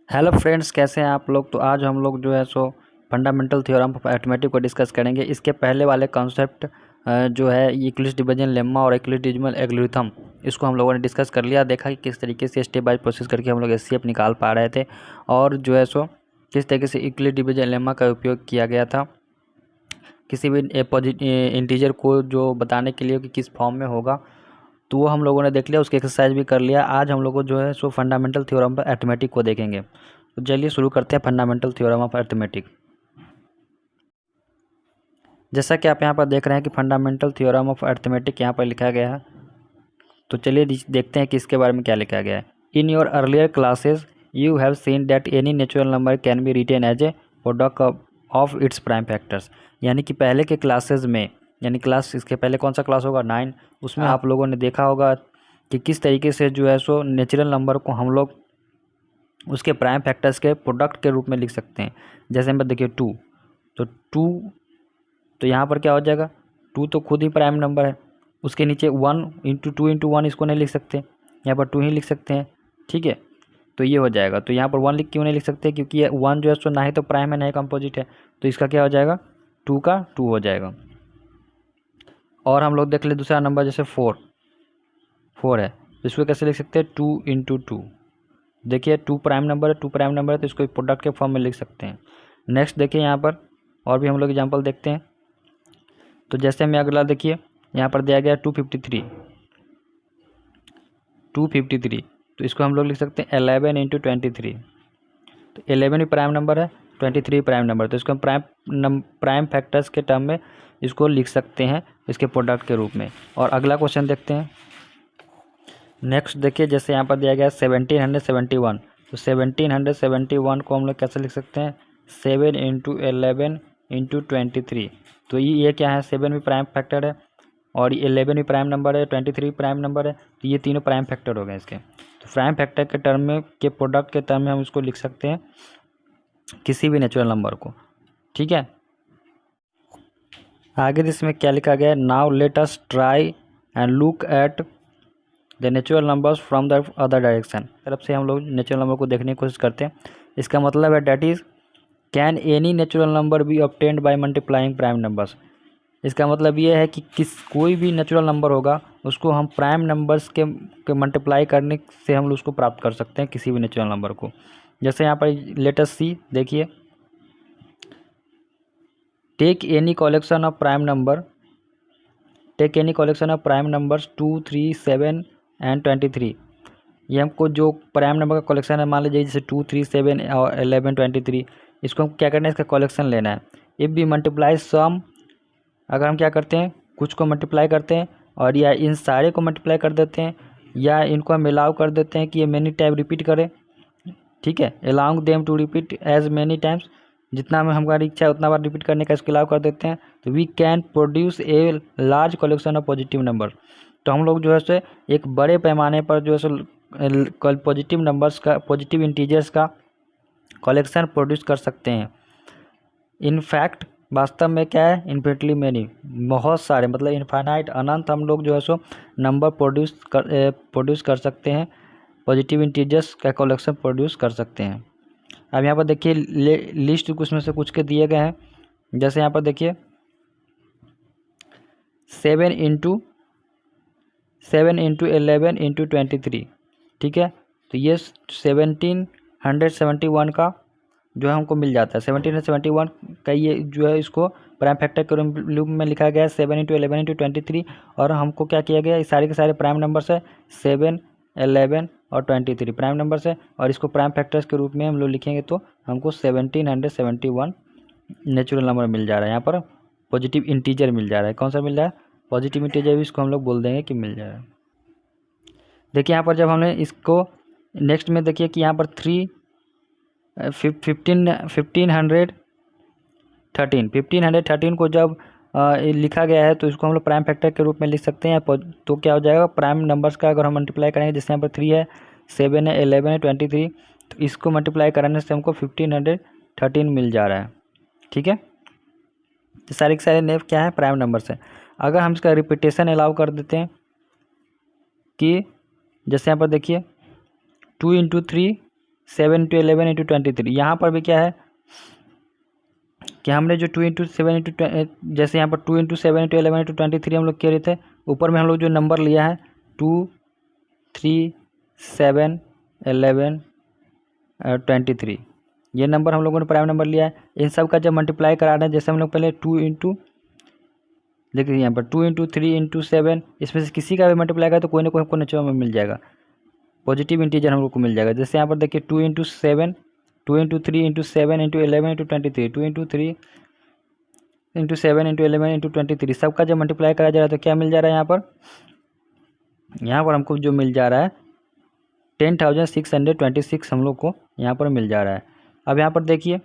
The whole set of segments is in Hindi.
हेलो फ्रेंड्स, कैसे हैं आप लोग। तो आज हम लोग जो है सो फंडामेंटल थ्योरम ऑफ अरिथमेटिक को डिस्कस करेंगे। इसके पहले वाले कॉन्सेप्ट जो है यूक्लिड्स डिवीजन लेम्मा और यूक्लिड्स डिविजन एल्गोरिथम, इसको हम लोगों ने डिस्कस कर लिया। देखा कि किस तरीके से स्टेप बाय प्रोसेस करके हम लोग एचसीएफ निकाल पा रहे थे और जो है सो किस तरीके से यूक्लिड्स डिवीजन लेम्मा का उपयोग किया गया था किसी भी इंटीजर को जो बताने के लिए कि किस फॉर्म में होगा। तो वो हम लोगों ने देख लिया, उसकी एक्सरसाइज भी कर लिया। आज हम लोगों जो है सो फंडामेंटल थ्योरम ऑफ अरिथमेटिक को देखेंगे। तो चलिए शुरू करते हैं फंडामेंटल थ्योरम ऑफ अरिथमेटिक। जैसा कि आप यहाँ पर देख रहे हैं कि फंडामेंटल थ्योरम ऑफ अरिथमेटिक यहाँ पर लिखा गया है। तो चलिए देखते हैं कि इसके बारे में क्या लिखा गया है। In your earlier classes you have seen that any natural number can be written as a product of its prime factors. यानी कि पहले के क्लासेज में, यानी क्लास इसके पहले कौन सा क्लास होगा 9, उसमें आप लोगों ने देखा होगा कि किस तरीके से जो है सो नेचुरल नंबर को हम लोग उसके प्राइम फैक्टर्स के प्रोडक्ट के रूप में लिख सकते हैं। जैसे हम देखिए 2, तो 2 तो यहाँ पर क्या हो जाएगा, 2 तो खुद ही प्राइम नंबर है। उसके नीचे 1 × 2 × 1 इसको नहीं लिख सकते, यहाँ पर 2 ही लिख सकते हैं। ठीक है, तो ये हो जाएगा। तो यहाँ पर 1 क्यों नहीं लिख सकते, क्योंकि ये 1 जो है सो ना ही तो प्राइम है ना ही कंपोजिट है। तो इसका क्या हो जाएगा, 2 का 2 हो जाएगा। और हम लोग देख ले दूसरा नंबर, जैसे 4 है, तो इसको कैसे लिख सकते हैं, 2 × 2। देखिए 2 प्राइम नंबर है, 2 प्राइम नंबर है, तो इसको प्रोडक्ट के फॉर्म में लिख सकते हैं। नेक्स्ट देखिए यहाँ पर और भी हम लोग एग्जांपल देखते हैं। तो जैसे हमें अगला देखिए यहाँ पर दिया गया 253, तो इसको हम लोग लिख सकते हैं 11 × 23। तो 11 भी प्राइम नंबर है, 23 प्राइम नंबर, तो इसको हम प्राइम फैक्टर्स के टर्म में इसको लिख सकते हैं इसके प्रोडक्ट के रूप में। और अगला क्वेश्चन देखते हैं। नेक्स्ट देखिए, जैसे यहाँ पर दिया गया 1771, तो 1771 को हम लोग कैसे लिख सकते हैं, 7 × 11 × 23। तो ये क्या है, 7 भी प्राइम फैक्टर है और 11 भी प्राइम नंबर है, 23 भी प्राइम नंबर है, तो ये तीनों प्राइम फैक्टर हो गए इसके। तो प्राइम फैक्टर के टर्म में के प्रोडक्ट के टर्म में हम इसको लिख सकते हैं किसी भी नेचुरल नंबर को। ठीक है, आगे इसमें क्या लिखा गया है, now let us try and look at the natural numbers from the other direction. तरफ से हम लोग नेचुरल नंबर को देखने की कोशिश करते हैं। इसका मतलब है that is can any natural number B obtained by multiplying prime numbers. इसका मतलब ये है कि कोई भी नेचुरल नंबर होगा उसको हम प्राइम नंबर्स के मल्टीप्लाई करने से हम उसको प्राप्त कर सकते हैं, किसी भी नेचुरल नंबर को। जैसे यहाँ पर लेटेस्ट सी देखिए, take any collection of prime numbers 2, 3, 7 and 23। ये हमको जो प्राइम नंबर का कलेक्शन है, मान लीजिए जैसे 2, 3, 7 और 11, 23, इसको हम क्या करना है, इसका कलेक्शन लेना है। इफ़ भी मल्टीप्लाई सम, अगर हम क्या करते हैं, कुछ को मल्टीप्लाई करते हैं और या इन सारे को मल्टीप्लाई कर देते हैं, या इनको हम अलाउ कर देते हैं कि ये मेनी टाइम रिपीट करें। ठीक है, allowing them to repeat as many times, जितना में हमारी इच्छा है उतना बार रिपीट करने का इसको अलाउ कर देते हैं। तो we can produce a large collection of positive number. तो हम लोग जो है सो एक बड़े पैमाने पर जो है सो पॉजिटिव नंबर्स का, पॉजिटिव इंटीजर्स का कलेक्शन प्रोड्यूस कर सकते हैं। इनफैक्ट वास्तव में क्या है, इन्फिनिटली मैनी, बहुत सारे, मतलब इनफाइनाइट, अनंत हम लोग जो है सो नंबर प्रोड्यूस कर सकते हैं, पॉजिटिव इंटीजर्स का कलेक्शन प्रोड्यूस कर सकते हैं। अब यहाँ पर देखिए लिस्ट कुछ में से कुछ के दिए गए हैं। जैसे यहाँ पर देखिए 7 × 11 × 23। ठीक है, तो ये 1771 का जो है हमको मिल जाता है। 1771 का ये जो है इसको प्राइम फैक्टर के रूप में लिखा गया है 7 × 11 × 23। और हमको क्या किया गया, ये सारे के सारे प्राइम नंबर्स है, 7, 11 और 23 प्राइम नंबर्स है, और इसको प्राइम फैक्टर्स के रूप में हम लोग लिखेंगे तो हमको 1771 नेचुरल नंबर मिल जा रहा है। यहाँ पर पॉजिटिव इंटीजर मिल जा रहा है। कौन सा मिल रहा है, पॉजिटिव इंटीजर भी इसको हम लोग बोल देंगे कि मिल जा रहा है। देखिए यहाँ पर जब हमने इसको नेक्स्ट में देखिए कि यहाँ पर 1513 को जब लिखा गया है तो इसको हम लोग प्राइम फैक्टर के रूप में लिख सकते हैं। तो क्या हो जाएगा, प्राइम नंबर्स का अगर हम मल्टीप्लाई करेंगे, जैसे यहाँ पर 3 है, 7 है, 11 है, 23, तो इसको मल्टीप्लाई कराने से हमको 1513 मिल जा रहा है। ठीक है, तो सारे के सारे नेम क्या है, प्राइम नंबर्स है। अगर हम इसका रिपीटेशन अलाउ कर देते हैं कि जैसे यहाँ पर देखिए 2 × 3 7 इंटू 11 इंटू 23। यहाँ पर भी क्या है कि हमने जो 2 इंटू 7 इंटू जैसे यहाँ पर 2 इंटू 7 इंटू 11 इंटू 23 हम लोग कह रहे थे, ऊपर में हम लोग जो नंबर लिया है 2 3 7 11 23, ये नंबर हम लोगों ने प्राइम नंबर लिया है। इन सब का जब मल्टीप्लाई करा रहे हैं, जैसे हम लोग पहले 2 इंटू, देखिए यहाँ पर 2 इंटू 3 इंटू 7, इसमें से किसी का भी मल्टीप्लाई करें तो कोई ना कोई हमको नेचुरल में मिल जाएगा, पॉजिटिव इंटीजर हम लोग को मिल जाएगा। जैसे यहाँ पर देखिए 2 into 7, 2 into 3 into 7 into 11 into 23, 2 into 3 into 7 into 11 into 23, सबका जब मल्टीप्लाई करा जा रहा है तो क्या मिल जा रहा है यहाँ पर हमको जो मिल जा रहा है 10,626 हम लोग को यहाँ पर मिल जा रहा है। अब यहाँ पर देखिए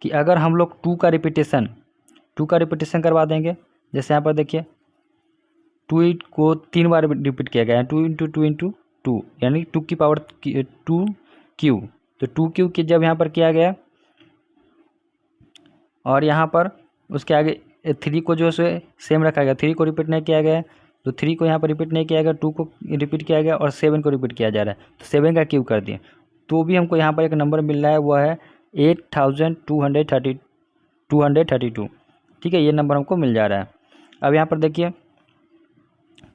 कि अगर हम लोग 2 का रिपीटेशन करवा देंगे, जैसे यहाँ पर देखिए 2 को 3 बार रिपीट किया गया है, 2 इंटू 2 इंटू 2 यानी 2 की पावर 2 क्यू, तो 2 क्यू की जब यहाँ पर किया गया और यहाँ पर उसके आगे 3 को जो है सेम रखा गया, 3 को रिपीट नहीं किया गया है, तो 3 को यहाँ पर रिपीट नहीं किया गया, 2 को रिपीट किया गया और 7 को रिपीट किया जा रहा है, तो 7 का क्यूब कर दिए, तो भी हमको यहाँ पर एक नंबर मिल रहा है, वह है 8,232। ठीक है, ये नंबर हमको मिल जा रहा है। अब यहाँ पर देखिए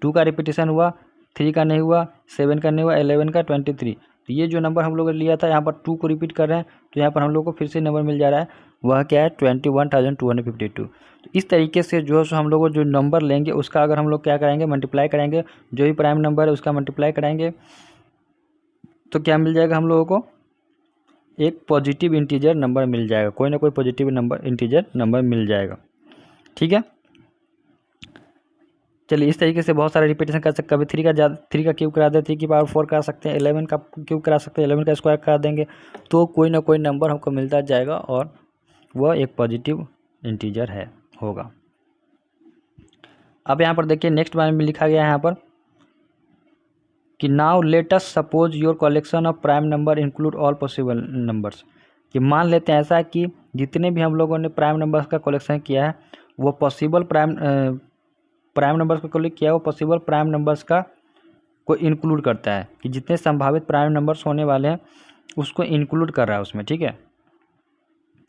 2 का रिपीटेशन हुआ, 3 का नहीं हुआ, 7 का नहीं हुआ, 11 का 23, तो ये जो नंबर हम लोग ने लिया था यहाँ पर 2 को रिपीट कर रहे हैं, तो यहाँ पर हम लोग को फिर से नंबर मिल जा रहा है, वह क्या है 21,252। तो इस तरीके से जो है हम लोग जो नंबर लेंगे उसका अगर हम लोग क्या करेंगे, मल्टीप्लाई करेंगे, जो भी प्राइम नंबर है उसका मल्टीप्लाई करेंगे, तो क्या मिल जाएगा हम लोगों को, एक पॉजिटिव इंटीजर नंबर मिल जाएगा, कोई ना कोई पॉजिटिव नंबर इंटीजर नंबर मिल जाएगा। ठीक है, चलिए इस तरीके से बहुत सारे रिपीटेशन कर सकते, कभी 3 का क्यूब करा दे, 3 की पावर 4 करा सकते हैं, 11 का क्यूब करा सकते हैं, 11 का स्क्वायर करा देंगे, तो कोई ना कोई नंबर हमको मिलता जाएगा और वह एक पॉजिटिव इंटीजर है होगा। अब यहाँ पर देखिए नेक्स्ट बारे में लिखा गया है यहाँ पर कि now let us suppose your collection of prime number include all possible numbers, कि मान लेते हैं ऐसा कि जितने भी हम लोगों ने प्राइम नंबर्स का कलेक्शन किया है वो पॉसिबल प्राइम नंबर्स का कलेक्ट किया है, वो पॉसिबल प्राइम नंबर्स का को इंक्लूड करता है, कि जितने संभावित प्राइम नंबर्स होने वाले हैं उसको इंक्लूड कर रहा है उसमें। ठीक है,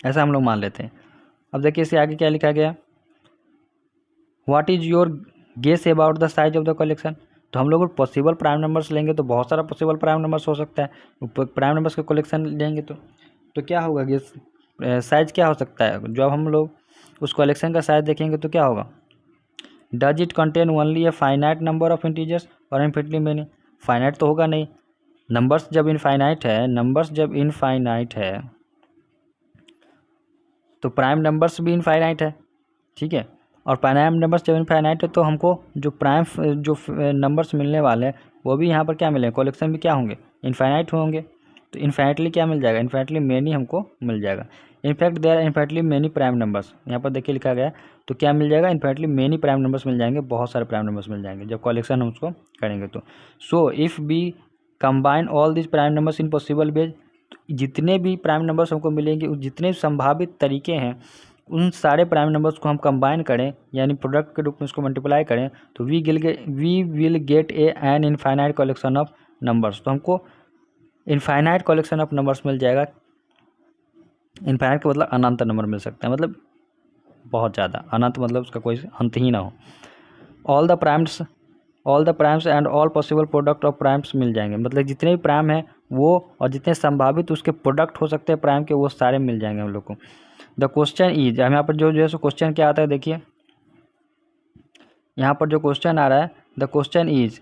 ऐसा हम लोग मान लेते हैं। अब देखिए इससे आगे क्या लिखा गया, what is your guess about the size of the collection, तो हम लोग पॉसिबल प्राइम नंबर्स लेंगे तो बहुत सारा पॉसिबल प्राइम नंबर्स हो सकता है, प्राइम नंबर्स का कलेक्शन लेंगे तो क्या होगा, गेस साइज क्या हो सकता है, जब हम लोग उस कलेक्शन का साइज देखेंगे तो क्या होगा, does it contain only a finite number of integers और इनफिनिटली मेनी, फाइनाइट तो होगा नहीं, नंबर्स जब इनफाइनाइट है तो प्राइम नंबर्स भी इनफाइनाइट है। ठीक है, और प्राइम नंबर्स जब इनफाइनाइट है तो हमको जो नंबर्स मिलने वाले हैं वो भी यहाँ पर क्या मिलेंगे, कलेक्शन भी क्या होंगे, इनफाइनाइट होंगे, तो इनफाइनाइटली क्या मिल जाएगा, इनफाइनाइटली मेनी हमको मिल जाएगा। In fact there are infinitely many prime numbers, यहाँ पर देखिए लिखा गया है, तो क्या मिल जाएगा, इनफाइनाइटली मेनी प्राइम नंबर्स मिल जाएंगे, बहुत सारे प्राइम नंबर्स मिल जाएंगे जब कलेक्शन हम उसको करेंगे तो। So if we combine all this prime numbers in possible ways, जितने भी प्राइम नंबर्स हमको मिलेंगे, जितने संभावित तरीके हैं उन सारे प्राइम नंबर्स को हम कंबाइन करें यानी प्रोडक्ट के रूप में उसको मल्टीप्लाई करें, तो we will get an infinite collection of numbers, तो हमको इनफाइनाइट कलेक्शन ऑफ नंबर्स मिल जाएगा। इनफाइनाइट का मतलब अनंत नंबर मिल सकता है, मतलब बहुत ज़्यादा, अनंत मतलब उसका कोई अंत ही ना हो। All the primes and all possible product of primes मिल जाएंगे, मतलब जितने भी प्राइम हैं वो और जितने संभावित उसके प्रोडक्ट हो सकते हैं प्राइम के, वो सारे मिल जाएंगे हम लोग को। द क्वेश्चन इज, हम यहाँ पर जो है सो क्वेश्चन क्या आता है, देखिए यहाँ पर जो क्वेश्चन आ रहा है, the question is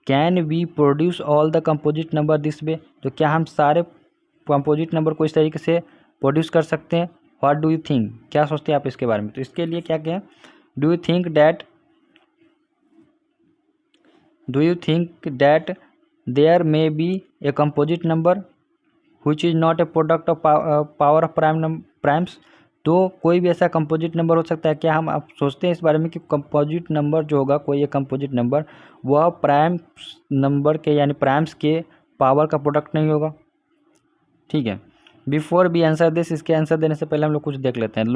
can we produce all the composite number this way, तो क्या हम सारे कंपोजिट नंबर को इस तरीके से प्रोड्यूस कर सकते हैं। व्हाट डू यू थिंक, क्या सोचते हैं आप इसके बारे में, तो इसके लिए क्या कहें, do you think that there may be a composite number which is not a product of power of primes, तो कोई भी ऐसा कंपोजिट नंबर हो सकता है, क्या हम आप सोचते हैं इस बारे में कि कंपोजिट नंबर जो होगा, कोई एक कंपोजिट नंबर वह प्राइम नंबर के यानी प्राइम्स के पावर का प्रोडक्ट नहीं होगा। ठीक है, बिफोर बी आंसर दिस, इसके आंसर देने से पहले हम लोग कुछ देख लेते हैं।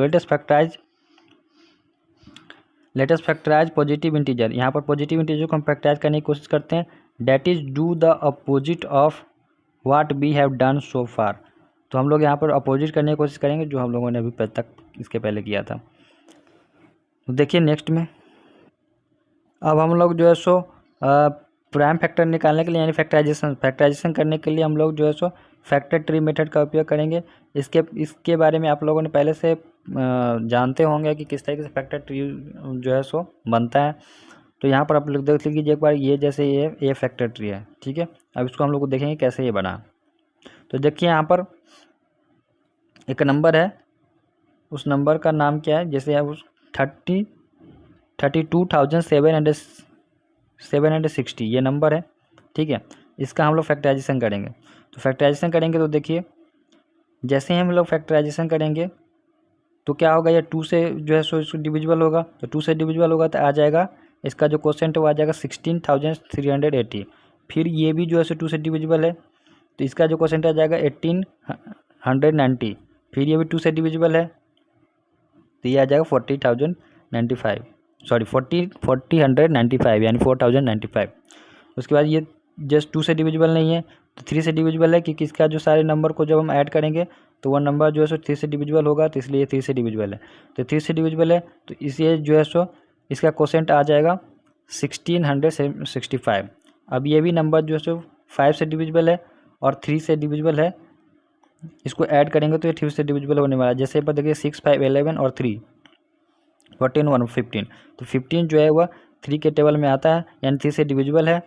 लेटेस्ट फैक्टराइज पॉजिटिव इंटीजर, यहाँ पर पॉजिटिव इंटीजर को हम फैक्टराइज करने की कोशिश करते हैं, that is do the opposite of what we have done so far. तो हम लोग यहाँ पर अपोजिट करने की कोशिश करेंगे जो हम लोगों ने अभी तक इसके पहले किया था। तो देखिए नेक्स्ट में अब हम लोग जो है सो प्राइम फैक्टर निकालने के लिए यानी फैक्टराइजेशन करने के लिए हम लोग जो है सो फैक्टर ट्री मेथड का उपयोग करेंगे। इसके बारे में आप लोगों ने पहले से जानते होंगे कि किस तरीके से फैक्टर ट्री जो है सो बनता है। तो यहाँ पर आप लोग देख लीजिए एक बार, ये जैसे ये फैक्टर ट्री है, ठीक है। अब इसको हम लोग देखेंगे कैसे ये बना। तो देखिए यहाँ पर एक नंबर है, उस नंबर का नाम क्या है, जैसे आप उस 32,760 ये नंबर है, ठीक है। इसका हम लोग फैक्टराइजेशन करेंगे। तो फैक्टराइजेशन करेंगे तो देखिए जैसे ही हम लोग फैक्टराइजेशन करेंगे तो क्या होगा, ये 2 से जो है सो इसको डिविजिबल होगा। तो 2 से डिविजिबल होगा तो आ जाएगा, इसका जो क्वोशेंट वो आ जाएगा 16,380। फिर ये भी जो है सो 2 से डिविजिबल है तो इसका जो क्वोशेंट आ जाएगा 1890। फिर ये भी 2 से डिविजिबल है तो ये आ जाएगा 40,095, सॉरी 40,195 यानी 4,095। उसके बाद ये जस्ट 2 से डिविजिबल नहीं है तो 3 से डिविजिबल है, क्योंकि इसका जो सारे नंबर को जब हम ऐड करेंगे तो वह नंबर जो है सो 3 से डिविजिबल होगा, तो इसलिए 3 से डिविजिबल है। तो 3 से डिविजिबल है तो इसे जो है सो इसका क्वोशेंट आ जाएगा 1665। अब ये भी नंबर जो है सो 5 से डिविजिबल है और 3 से डिविजिबल है, इसको ऐड करेंगे तो ये 3 से डिविजिबल होने वाला है। जैसे पर देखिए 6, 5, 11 और 3 14, 1, 15। तो 15 जो है वह 3 के टेबल में आता है यानी 3 से डिविजिबल है।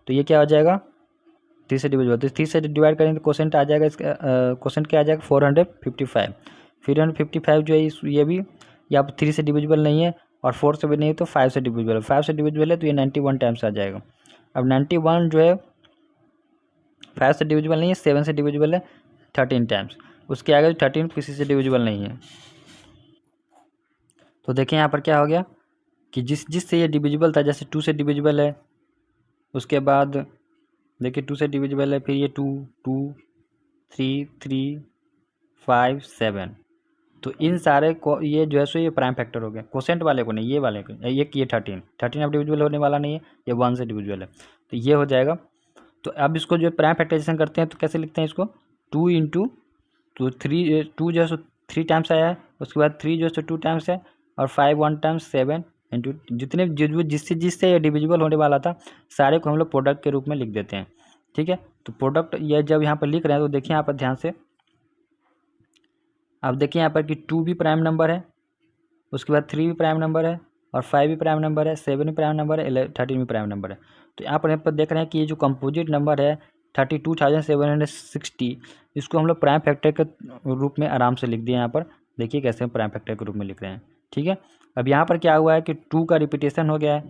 तो ये क्या हो जाएगा, 3 से डिविजिबल। तो 3 से डिवाइड करेंगे तो क्वोशेंट आ जाएगा, इसका क्वोशेंट क्या आ जाएगा 455। 455 जो है ये भी या 3 से डिविजिबल नहीं है और 4 से भी नहीं है तो 5 से डिविजिबल है। 5 से डिविजिबल है तो ये 91 टाइम्स आ जाएगा। अब 91 जो है 5 से डिविजिबल नहीं है, 7 से डिविजिबल है 13 टाइम्स। उसके आगे 13 किसी से डिविजिबल नहीं है। तो देखिए यहाँ पर क्या हो गया कि जिससे ये डिविजिबल था, जैसे 2 से डिविजिबल है, उसके बाद देखिए 2 से डिविजिबल है, फिर ये 2, 2, 3, 3, 5, 7। तो इन सारे को ये जो है सो ये प्राइम फैक्टर हो गए, क्वोशेंट वाले को नहीं, ये वाले को। ये 13 अब डिविजिबल होने वाला नहीं है, ये 1 से डिविजिबल है तो ये हो जाएगा। तो अब इसको जो प्राइम फैक्टराइजेशन करते हैं तो कैसे लिखते हैं इसको, 2 इंटू तो 3, 2 जो है सो 3 टाइम्स आया है, उसके बाद 3 जो है सो 2 टाइम्स है और 5 1 टाइम्स 7 इंटू जितने जिससे ये डिविजिबल होने वाला था सारे को हम लोग प्रोडक्ट के रूप में लिख देते हैं, ठीक है। तो प्रोडक्ट ये जब यहाँ पर लिख रहे हैं तो देखिए यहाँ पर ध्यान से, अब देखिए यहाँ पर कि 2 भी प्राइम नंबर है, उसके बाद 3 भी प्राइम नंबर है और 5 भी प्राइम नंबर है, 7 भी प्राइम नंबर है, 13 भी प्राइम नंबर है। तो यहाँ पर देख रहे हैं कि ये जो कंपोजिट नंबर है 32,760, इसको हम लोग प्राइम फैक्टर के रूप में आराम से लिख दिए। यहाँ पर देखिए कैसे हम प्राइम फैक्टर के रूप में लिख रहे हैं, ठीक है। अब यहाँ पर क्या हुआ है कि 2 का रिपीटेशन हो गया है,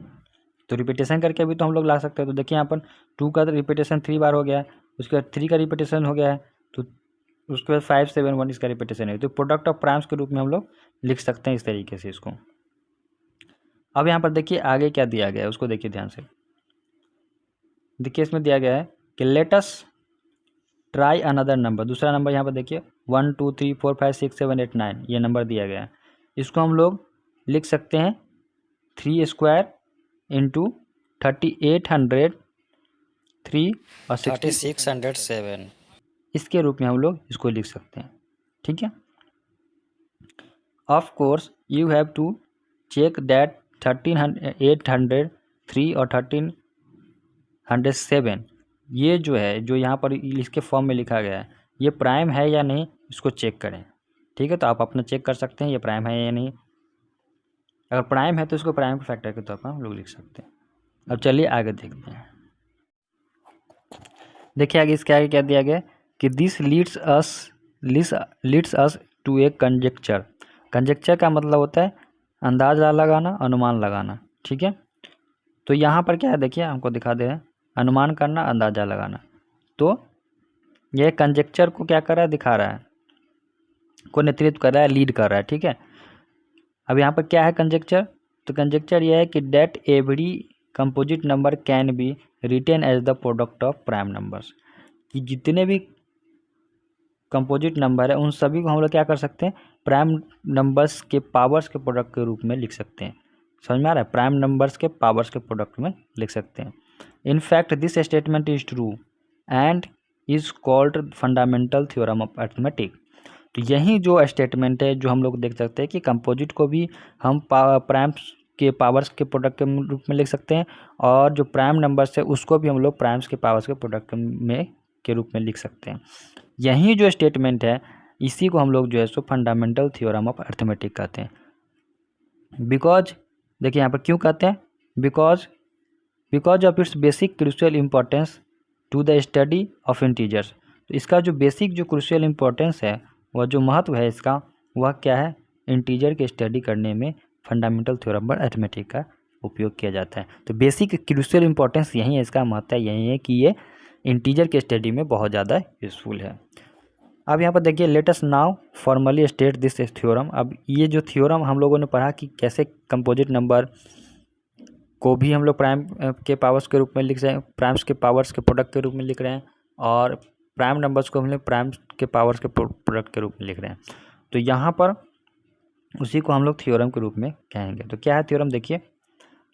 तो रिपीटेशन करके भी तो हम लोग ला सकते हैं। तो देखिए यहाँ पर 2 का रिपीटेशन 3 बार हो गया है, उसके बाद 3 का रिपीटेशन हो गया है, तो उसके बाद 5 7 1 इसका रिपीटेशन है। तो प्रोडक्ट ऑफ प्राइम्स के रूप में हम लोग लिख सकते हैं इस तरीके से इसको। अब यहाँ पर देखिए आगे क्या दिया गया है उसको देखिए ध्यान से। देखिए इसमें दिया गया है कि let us try another number, दूसरा नंबर यहाँ पर देखिए 1 2 3 4 5 6 7 8 9 ये नंबर दिया गया है। इसको हम लोग लिख सकते हैं 3 स्क्वायर इंटू 3803 और 3607 इसके रूप में हम लोग इसको लिख सकते हैं, ठीक है। Of course you have to check that 13,803 और 1307 ये जो है जो यहाँ पर इसके फॉर्म में लिखा गया है ये प्राइम है या नहीं इसको चेक करें, ठीक है। तो आप अपना चेक कर सकते हैं ये प्राइम है या नहीं। अगर प्राइम है तो इसको प्राइम के फैक्टर के तौर पर हम लोग लिख सकते हैं। अब चलिए आगे देखते हैं। देखिए आगे इसके आगे क्या दिया गया कि this leads us to a conjecture. Conjecture का मतलब होता है अंदाज़ा लगाना, अनुमान लगाना, ठीक है। तो यहाँ पर क्या है देखिए हमको दिखा दे रहे हैं, अनुमान करना, अंदाज़ा लगाना। तो यह कंजेक्चर को क्या कर रहा है, दिखा रहा है, को नेतृत्व कर रहा है, लीड कर रहा है, ठीक है। अब यहाँ पर क्या है कंजेक्चर, तो कंजेक्चर यह है कि that every composite number can be written as the product of prime numbers, कि जितने भी कंपोजिट नंबर है उन सभी को हम लोग क्या कर सकते हैं, प्राइम नंबर्स के पावर्स के प्रोडक्ट के रूप में लिख सकते हैं। समझ में आ रहा है, प्राइम नंबर्स के पावर्स के प्रोडक्ट में लिख सकते हैं। In fact this statement is true and is called fundamental theorem of arithmetic. तो यही जो स्टेटमेंट है जो हम लोग देख सकते हैं कि कंपोजिट को भी हम प्राइम्स के पावर्स के प्रोडक्ट के रूप में लिख सकते हैं, और जो प्राइम नंबर्स है उसको भी हम लोग प्राइम्स के पावर्स के प्रोडक्ट में के रूप में लिख सकते हैं। यही जो स्टेटमेंट है इसी को हम लोग जो है सो फंडामेंटल थ्योरम ऑफ अर्थमेटिक कहते हैं। बिकॉज देखिए यहाँ पर क्यों कहते हैं, because of its basic crucial importance to the study of integers. तो इसका जो बेसिक जो क्रूशियल इम्पोर्टेंस है, वह जो महत्व है इसका, वह क्या है, इंटीजर के स्टडी करने में फंडामेंटल थ्योरम ऑफ अर्थमेटिक का उपयोग किया जाता है। तो बेसिक क्रूशियल इम्पोर्टेंस यही है, इसका महत्व यही है कि ये इंटीजर के स्टडी में बहुत ज़्यादा यूज़फुल है। अब यहाँ पर देखिए, let us now formally state this theorem. अब ये जो थ्योरम हम लोगों ने पढ़ा कि कैसे कंपोजिट नंबर को भी हम लोग प्राइम के पावर्स के रूप में लिख रहे हैं, प्राइम्स के पावर्स के प्रोडक्ट के रूप में लिख रहे हैं, और प्राइम नंबर्स को हम लोग प्राइम्स के पावर्स के प्रोडक्ट के रूप में लिख रहे हैं। तो यहाँ पर उसी को हम लोग थ्योरम के रूप में कहेंगे। तो क्या है थ्योरम, देखिए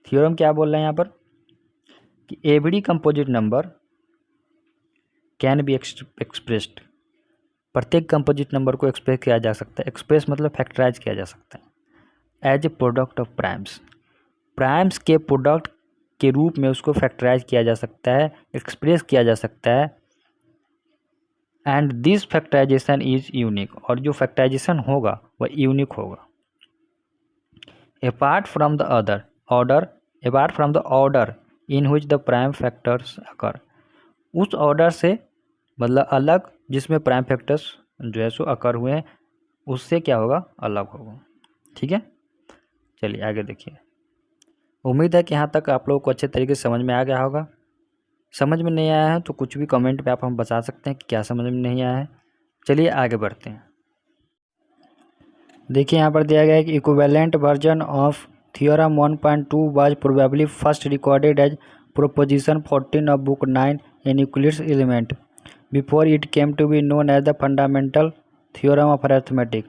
थ्योरम क्या बोल रहे हैं यहाँ पर कि every composite number can be expressed, प्रत्येक कंपोजिट नंबर को एक्सप्रेस किया जा सकता है, एक्सप्रेस मतलब फैक्टराइज किया जा सकता है as a product of primes, primes के प्रोडक्ट के रूप में उसको फैक्टराइज किया जा सकता है, एक्सप्रेस किया जा सकता है। And this factorization is unique, और जो फैक्टराइजेशन होगा वह यूनिक होगा। Apart from the order in which the prime factors occur, उस ऑर्डर से मतलब अलग जिसमें प्राइम फैक्टर्स जो है सो अकर हुए हैं, उससे क्या होगा, अलग होगा। ठीक है, चलिए आगे देखिए। उम्मीद है कि यहाँ तक आप लोगों को अच्छे तरीके से समझ में आ गया होगा। समझ में नहीं आया है तो कुछ भी कमेंट पे आप हम बता सकते हैं कि क्या समझ में नहीं आया है। चलिए आगे बढ़ते हैं। देखिए यहाँ पर दिया गया है कि equivalent version of theorem 1.2 was probably first recorded as proposition 14 of book 9 in Euclid's element before it came to be known as the fundamental theorem of arithmetic.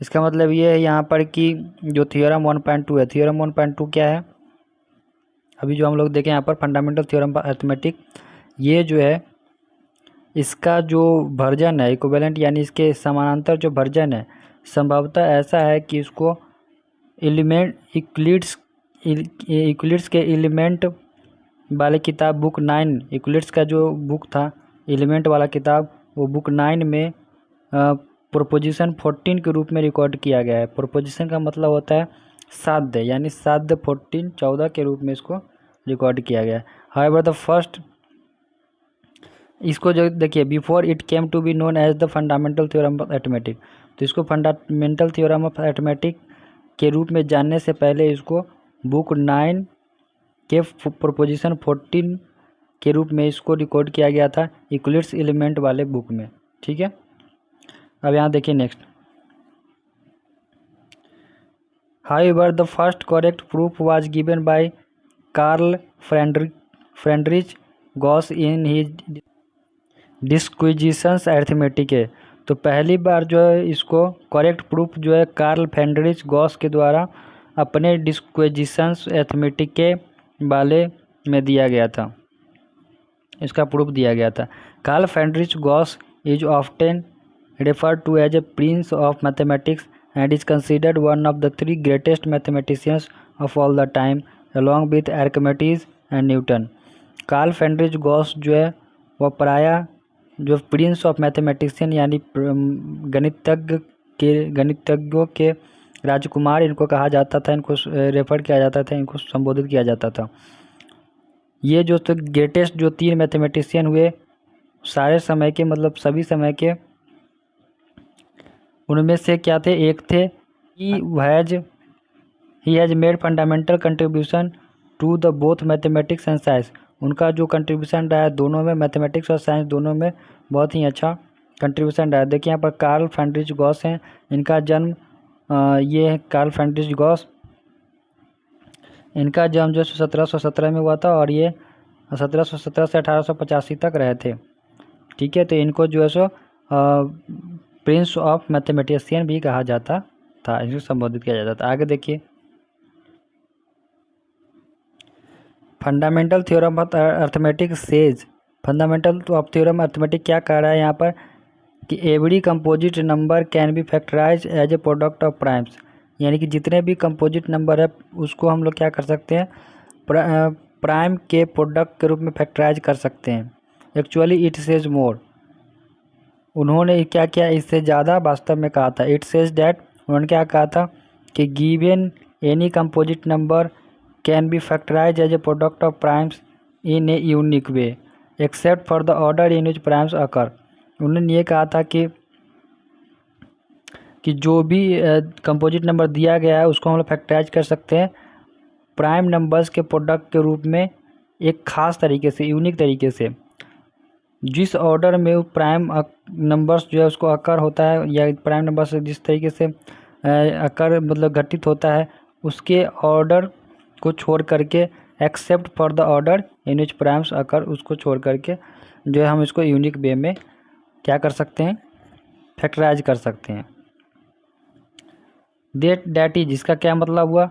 इसका मतलब ये है यहाँ पर कि जो थ्योरम 1.2 है, थ्योरम 1.2 क्या है, अभी जो हम लोग देखें यहाँ पर फंडामेंटल थ्योरम ऑफ अरिथमेटिक, ये जो है इसका जो वर्जन है इक्विवेलेंट यानी इसके समानांतर जो वर्जन है, संभवतः ऐसा है कि इसको यूक्लिड्स के एलिमेंट वाले किताब बुक 9, यूक्लिड्स का जो बुक था एलिमेंट वाला किताब, वो बुक 9 में प्रोपोजिशन 14 के रूप में रिकॉर्ड किया गया है। प्रोपोजिशन का मतलब होता है साध्य, यानी साध्य 14 के रूप में इसको रिकॉर्ड किया गया है। हाउएवर द फर्स्ट, इसको जो देखिए, before it came to be known as the fundamental theorem of arithmetic, तो इसको फंडामेंटल थ्योरम ऑफ अरिथमेटिक के रूप में जानने से पहले इसको बुक 9 के प्रोपोजिशन 14 के रूप में इसको रिकॉर्ड किया गया था यूक्लिड्स एलिमेंट वाले बुक में। ठीक है, अब यहाँ देखिए next. However the first correct proof was given by Carl Friedrich Gauss in his Disquisitiones Arithmeticae है। तो पहली बार जो है इसको करेक्ट प्रूफ जो है कार्ल फ्रेडरिच गॉस के द्वारा अपने डिस्क्विजिशंस अरिथमेटिक के वाले में दिया गया था, इसका प्रूफ दिया गया था। Carl Friedrich Gauss is often referred to as a prince of mathematics and is considered one of the 3 greatest mathematicians of all the time along with Archimedes and Newton। Carl Friedrich Gauss जो है वह प्रायः जो प्रिंस ऑफ मैथमेटिशियन यानी गणितज्ञों के राजकुमार इनको कहा जाता था, इनको रेफर किया जाता था, इनको संबोधित किया जाता था। ये जो तो ग्रेटेस्ट जो 3 मैथमेटिशियन हुए सारे समय के, मतलब सभी समय के, उनमें से क्या थे, एक थे ही has made fundamental contribution to the both mathematics and science. उनका जो कंट्रीब्यूशन रहा है दोनों में, मैथमेटिक्स और साइंस दोनों में बहुत ही अच्छा कंट्रीब्यूशन रहा है। देखिए यहाँ पर कार्ल फ्रेडरिच गॉस हैं, इनका जन्म ये है कार्ल फ्रेडरिच गॉस, इनका जन्म जो 1717 में हुआ था और ये 1717 से 1885 तक रहे थे। ठीक है, तो इनको जो है सो प्रिंस ऑफ मैथमेटिशियन भी कहा जाता था, इनको संबोधित किया जाता था। आगे देखिए, fundamental theorem of arithmetic says fundamental तो ऑफ थ्योरम अर्थमेटिक क्या कह रहा है यहाँ पर कि every composite number can be factorise as a product of primes, यानी कि जितने भी कंपोजिट नंबर है उसको हम लोग क्या कर सकते हैं, प्राइम के प्रोडक्ट के रूप में फैक्टराइज कर सकते हैं। एक्चुअली इट सेज मोर, उन्होंने क्या किया, इससे ज़्यादा वास्तव में कहा था। इट सेज डैट, उन्होंने क्या कहा था कि given any composite number can be factorise as a product of primes in a unique way except for the order in which primes occur. उन्होंने ये कहा था कि जो भी कंपोजिट नंबर दिया गया है उसको हम लोग फैक्टराइज कर सकते हैं प्राइम नंबर्स के प्रोडक्ट के रूप में एक ख़ास तरीके से, यूनिक तरीके से, जिस ऑर्डर में प्राइम नंबर्स जो है उसको अकर होता है, या प्राइम नंबर से जिस तरीके से अकर मतलब घटित होता है उसके ऑर्डर को छोड़ करके, except for the order in which primes occur, उसको छोड़ करके जो है हम इसको यूनिक वे में क्या कर सकते हैं, फैक्टराइज कर सकते हैं। दैट इज, इसका क्या मतलब हुआ,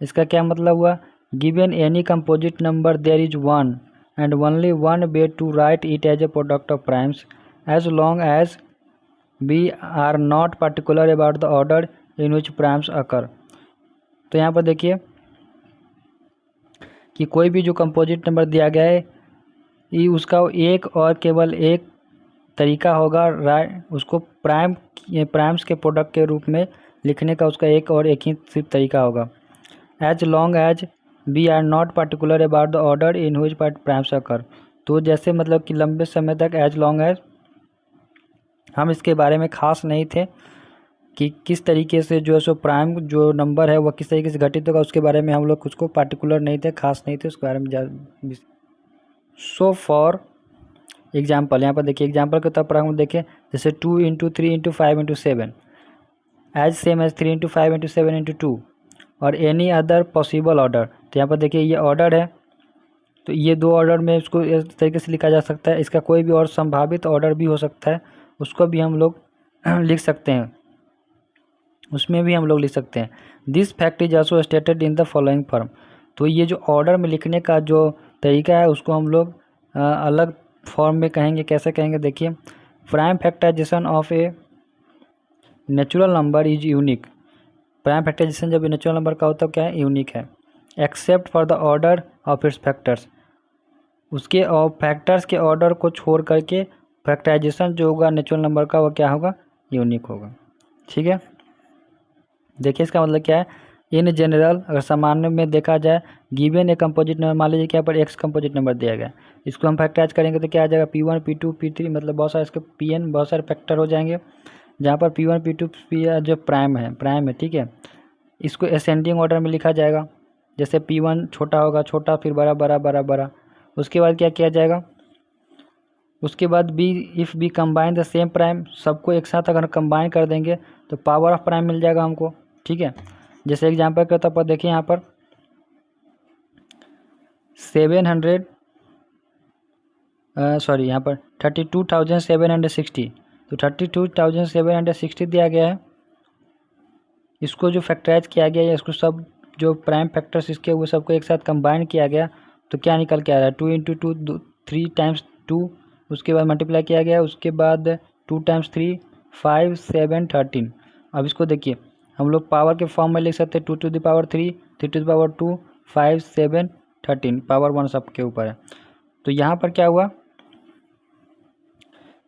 इसका क्या मतलब हुआ, given any composite number there is one and only one way to write it as a product of primes as long as we are not particular about the order in which primes occur. तो यहाँ पर देखिए कि कोई भी जो कंपोजिट नंबर दिया गया है ये उसका एक और केवल एक तरीका होगा उसको प्राइम्स के प्रोडक्ट के रूप में लिखने का, उसका एक और एक ही सिर्फ तरीका होगा। As long as we are not particular about the order in which primes occur. तो जैसे मतलब कि लंबे समय तक एज लॉन्ग एज हम इसके बारे में ख़ास नहीं थे कि किस तरीके से जो है सो प्राइम जो नंबर है वह किस तरीके से घटित होगा, उसके बारे में हम लोग कुछ को पार्टिकुलर नहीं थे, खास नहीं थे उसके बारे में। सो फॉर एग्जाम्पल, यहाँ पर देखिए एग्जाम्पल के तौर पर हम देखें जैसे 2 into 3 into 5 into 7 as same as 3 into 5 into 7 into 2 और एनी अदर पॉसिबल ऑर्डर। तो यहाँ पर देखिए ये ऑर्डर है, तो ये दो ऑर्डर में इसको इस तरीके से लिखा जा सकता है। इसका कोई भी और संभावित ऑर्डर भी हो सकता है, उसको भी हम लोग लिख सकते हैं, उसमें भी हम लोग लिख सकते हैं। This fact is also stated in the following form. तो ये जो ऑर्डर में लिखने का जो तरीका है उसको हम लोग अलग फॉर्म में कहेंगे। कैसे कहेंगे देखिए, prime factorisation of a natural number is unique. Prime factorisation जब नेचुरल नंबर का होता है क्या है, यूनिक है। Except for the order of its factors, उसके और फैक्टर्स के ऑर्डर को छोड़ करके फैक्टराइजेशन जो होगा नेचुरल नंबर का वह क्या होगा, यूनिक होगा। ठीक है, देखिए इसका मतलब क्या है, इन जनरल अगर सामान्य में देखा जाए, गिवन ए कंपोजिट नंबर, मान लीजिए क्या पर एक्स कंपोजिट नंबर दिया गया, इसको हम फैक्टराइज करेंगे तो क्या आ जाएगा, P1 P2 P3, मतलब बहुत सारे इसके Pn बहुत सारे फैक्टर हो जाएंगे, जहाँ पर P1 P2 P जो प्राइम है ठीक है, इसको असेंडिंग ऑर्डर में लिखा जाएगा। जैसे P1 छोटा होगा छोटा, फिर बड़ा बड़ा बड़ा बड़ा, उसके बाद क्या किया जाएगा, उसके बाद we if we combine the same prime, सबको एक साथ अगर कंबाइन कर देंगे तो पावर ऑफ प्राइम मिल जाएगा हमको। ठीक है, जैसे एग्जांपल के तौर पर देखिए यहाँ पर 32,760, तो 32,760 दिया गया है। इसको जो फैक्टराइज किया गया है, इसको सब जो प्राइम फैक्टर्स इसके वो सबको एक साथ कंबाइन किया गया, तो क्या निकल के आ रहा है, 2 इंटू 2 3 टाइम्स 2, उसके बाद मल्टीप्लाई किया गया, उसके बाद 2 टाइम्स 3 5 7 13। अब इसको देखिए हम लोग पावर के फॉर्म में लिख सकते हैं, 2 to the power 3 3 to the power 2 5 7 13, power 1 सबके ऊपर है। तो यहाँ पर क्या हुआ,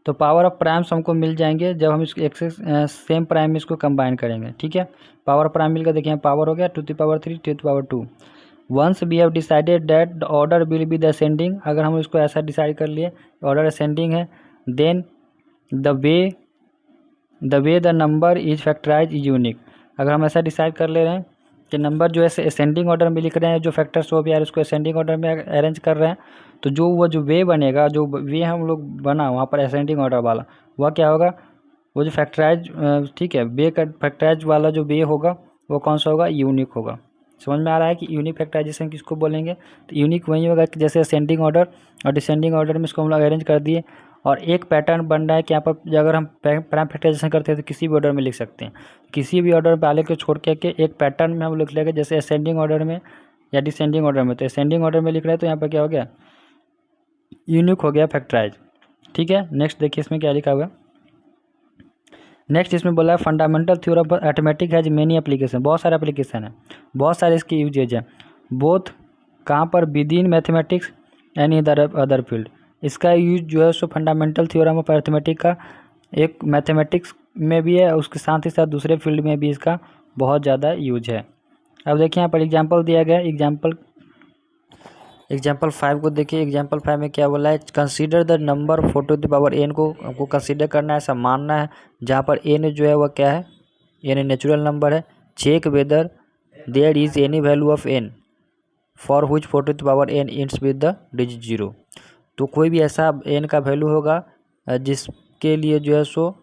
तो पावर ऑफ प्राइम्स हमको मिल जाएंगे जब हम इसको एक से सेम प्राइम में इसको कंबाइन करेंगे। ठीक है, पावर प्राइम मिलकर देखिए पावर हो गया 2 to the power 3 2 to the power 2। Once we have decided that the order will be the ascending, अगर हम इसको ऐसा डिसाइड कर लिए ऑर्डर असेंडिंग है, then the way the number is factorise is unique. अगर हम ऐसा डिसाइड कर ले रहे हैं कि नंबर जो है असेंडिंग ऑर्डर में लिख रहे हैं, जो फैक्टर्स वो भी यार उसको असेंडिंग ऑर्डर में अरेंज कर रहे हैं, तो जो वे बनेगा, जो वे हम लोग बना वहाँ पर असेंडिंग ऑर्डर वाला, वह क्या होगा, वो जो फैक्टराइज ठीक है वे का फैक्टराइज वाला जो वे होगा वो कौन सा होगा, यूनिक होगा। समझ में आ रहा है कि यूनिक फैक्टराइजेशन किसको बोलेंगे, तो यूनिक वही होगा कि जैसे असेंडिंग ऑर्डर और डिसेंडिंग ऑर्डर में इसको हम लोग अरेंज कर दिए, और एक पैटर्न बन रहा है कि यहाँ पर अगर हम प्राइम फैक्टराइजेशन करते हैं तो किसी भी ऑर्डर में लिख सकते हैं, किसी भी ऑर्डर पहले को छोड़ के एक पैटर्न में हम लिख लेंगे, जैसे असेंडिंग ऑर्डर में या डिसेंडिंग ऑर्डर में। तो असेंडिंग ऑर्डर में लिख रहे हैं तो यहाँ पर क्या हो गया, यूनिक हो गया फैक्टराइज। ठीक है, नेक्स्ट देखिए इसमें क्या लिखा हुआ है। नेक्स्ट इसमें बोला है fundamental theorem of arithmetic has many application, बहुत सारे एप्लीकेशन है, बहुत सारे इसके यूजेज हैं, बोथ कहाँ पर, with in mathematics any other field. इसका यूज जो है सो फंडामेंटल थ्योरम ऑफ अर्थमेटिक का एक मैथमेटिक्स में भी है, उसके साथ ही साथ दूसरे फील्ड में भी इसका बहुत ज़्यादा यूज है। अब देखिए यहाँ पर एग्जाम्पल दिया गया है, एग्जाम्पल 5 को देखिए। एग्जाम्पल 5 में क्या बोला है, consider the number 4 to the power n को हमको कंसीडर करना है, ऐसा मानना है, जहाँ पर n जो है वह क्या है, n नेचुरल नंबर है। Check whether there is any value of n for which 4 to the power n ends with the digit 0। तो कोई भी ऐसा n का वैल्यू होगा जिसके लिए जो है सो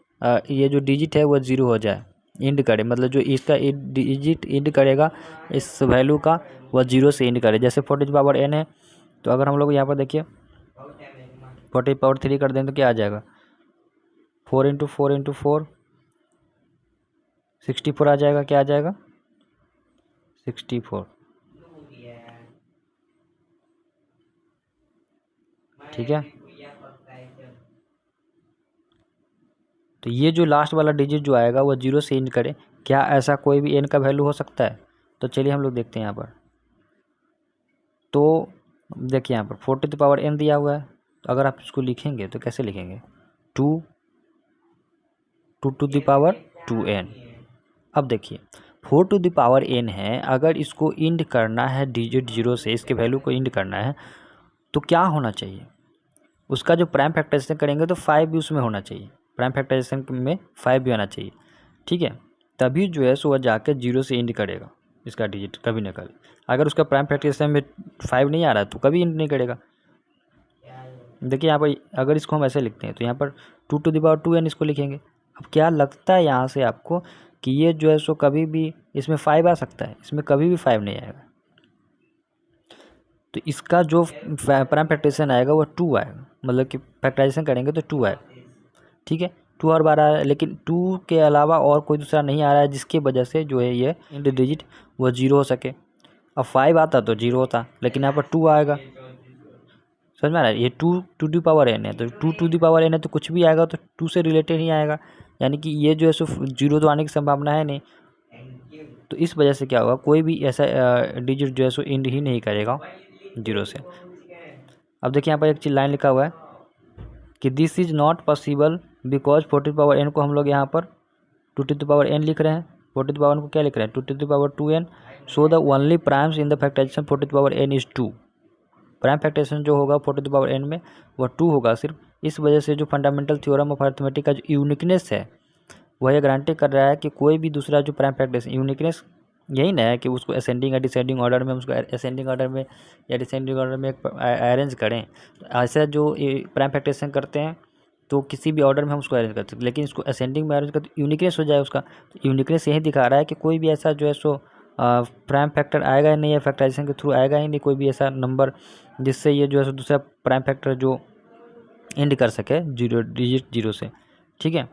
ये जो डिजिट है वह 0 हो जाए, इंड करे, मतलब जो इसका डिजिट इंड करेगा इस वैल्यू का वह 0 से इंड करे। जैसे 4 टू द पावर n है, तो अगर हम लोग यहाँ पर देखिए 4 टू द पावर 3 कर दें तो क्या आ जाएगा, 4 इंटू 4 इंटू 4 64 आ जाएगा। क्या आ जाएगा, 64। ठीक है, तो ये जो लास्ट वाला डिजिट जो आएगा वो 0 से इंड करे। क्या ऐसा कोई भी n का वैल्यू हो सकता है? तो चलिए हम लोग देखते हैं यहाँ पर। तो देखिए यहाँ पर 4 टू द पावर n दिया हुआ है, तो अगर आप इसको लिखेंगे तो कैसे लिखेंगे, 2 टू द पावर 2n। अब देखिए 4 टू द पावर n है, अगर इसको इंड करना है डिजिट 0 से, इसके वैल्यू को इंड करना है, तो क्या होना चाहिए, उसका जो प्राइम फैक्टराइजेशन करेंगे तो 5 भी उसमें होना चाहिए, प्राइम फैक्टराइजेशन में 5 भी आना चाहिए। ठीक है, तभी जो है सो वह जाकर 0 से इंड करेगा इसका डिजिट, कभी ना कभी। अगर उसका प्राइम फैक्टराइजेशन में 5 नहीं आ रहा है तो कभी इंड नहीं करेगा। देखिए यहाँ पर अगर इसको हम ऐसे लिखते हैं तो यहाँ पर 2 टू द पावर 2n इसको लिखेंगे। अब क्या लगता है यहाँ से आपको कि ये जो है सो कभी भी इसमें 5 आ सकता है? इसमें कभी भी 5 नहीं आएगा। तो इसका जो प्राइम फैक्टराइजेशन आएगा वो 2 आएगा, मतलब कि फैक्टराइजेशन करेंगे तो 2 आएगा। ठीक है, 2 और बार आ रहा है, लेकिन 2 के अलावा और कोई दूसरा नहीं आ रहा है जिसकी वजह से जो है ये इंड डिजिट वो 0 हो सके। अब 5 आता तो 0 होता, लेकिन यहाँ पर 2 आएगा। समझ में आ रहा है, ये 2 टू दी पावर n है, तो 2 टू दी पावर n है तो कुछ भी आएगा तो 2 से रिलेटेड ही आएगा, यानी कि ये जो है सो 0 तो आने की संभावना है नहीं। तो इस वजह से क्या होगा, कोई भी ऐसा डिजिट जो है सो इंड ही नहीं करेगा 0 से। अब देखिए यहाँ पर एक चीज लाइन लिखा हुआ है कि this is not possible because 4 to the power n को हम लोग यहाँ पर 2 टू द पावर n लिख रहे हैं, 4 टू द पावर n को क्या लिख रहे हैं, 2 to the power 2n। So the only primes in the factorisation 4 to the power n is 2। Prime factorisation जो होगा 4 टू द पावर n में वह 2 होगा सिर्फ। इस वजह से जो फंडामेंटल थ्योरम ऑफ अर्थमेटिक का जो यूनिकनेस है वह यह गारंटी कर रहा है कि कोई भी दूसरा जो प्राइम फैक्टराइजेशन, यूनिकनेस यही ना है कि उसको असेंडिंग या डिसेंडिंग ऑर्डर में, हम उसको असेंडिंग ऑर्डर में या डिसेंडिंग ऑर्डर में अरेंज करें। ऐसा जो प्राइम फैक्टराइजेशन करते हैं तो किसी भी ऑर्डर में हम उसको अरेंज कर सकते हैं, लेकिन इसको असेंडिंग में अरेंज करते यूनिकनेस हो जाए उसका। तो यूनिकनेस यही दिखा रहा है कि कोई भी ऐसा जो है सो प्राइम फैक्टर आएगा ही नहीं, या फैक्टराइजेशन के थ्रू आएगा ही नहीं कोई भी ऐसा नंबर जिससे ये जो है सो दूसरा प्राइम फैक्टर जो एंड कर सके 0 डिजिट 0 से। ठीक है,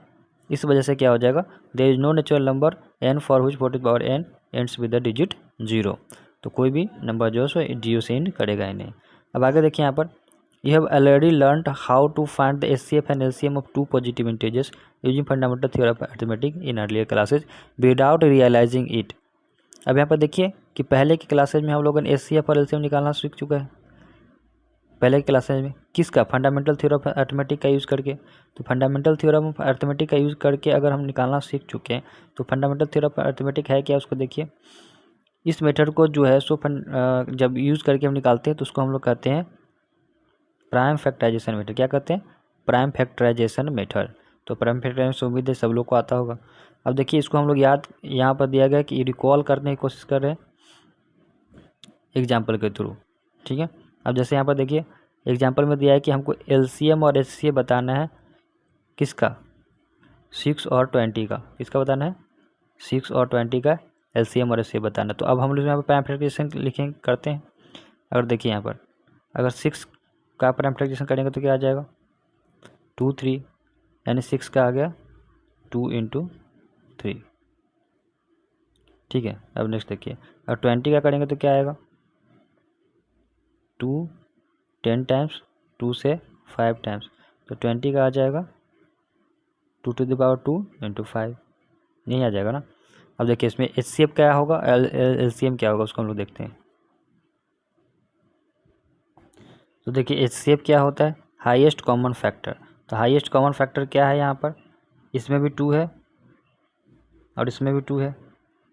इस वजह से क्या हो जाएगा, there is no natural number n for which 4 to the power n ends with the digit 0। तो कोई भी नंबर जो है सो 0 से एंड करेगा ही नहीं। अब आगे देखिए यहाँ पर, you have already learned how to find the HCF and LCM of 2 positive integers using fundamental theorem of arithmetic in earlier classes without realising it. अब यहाँ पर देखिए कि पहले की क्लासेज में हम लोगों ने एचसीएफ और एलसीएम निकालना सीख चुका है। पहले की क्लासेज में किसका, फंडामेंटल थ्योरम ऑफ अर्थमेटिक का यूज़ करके। तो फंडामेंटल थ्योरम ऑफ अर्थमेटिक का यूज़ करके अगर हम निकालना सीख चुके हैं तो फंडामेंटल थ्योरम ऑफ अर्थमेटिक है क्या, उसको देखिए। इस मेथड को जो है सो जब यूज़ करके हम निकालते हैं तो उसको हम लोग कहते हैं प्राइम फैक्टराइजेशन मेथड। क्या कहते हैं, प्राइम फैक्टराइजेशन मेथड। तो प्राइम फैक्टराइजेशन उम्मीद है सब लोग को आता होगा। अब देखिए इसको हम लोग याद यहाँ पर दिया गया कि रिकॉल करने की कोशिश कर रहे हैं एग्जाम्पल के थ्रू। ठीक है, अब जैसे यहाँ पर देखिए एग्जाम्पल में दिया है कि हमको एलसीएम और एचसीएफ बताना है, किसका, 6 और 20 का। किसका बताना है, 6 और 20 का एलसीएम और एचसीएफ बताना है। तो अब हम लोग यहाँ पर प्राइम फैक्टराइजेशन लिखें करते हैं। अगर देखिए यहाँ पर अगर 6 का प्राइम फैक्टराइजेशन करेंगे तो क्या आ जाएगा, 2 3, यानी 6 का आ गया 2 इंटू 3। ठीक है, अब नेक्स्ट देखिए अगर 20 का करेंगे तो क्या आएगा, 2 10 टाइम्स 2 से 5 टाइम्स, तो 20 का आ जाएगा 2 into 5, नहीं आ जाएगा ना। अब देखिए इसमें HCF क्या होगा, LCM क्या होगा, उसको हम लोग देखते हैं। तो देखिए HCF क्या होता है, हाईएस्ट कॉमन फैक्टर। तो हाईएस्ट कॉमन फैक्टर क्या है यहाँ पर, इसमें भी 2 है और इसमें भी 2 है,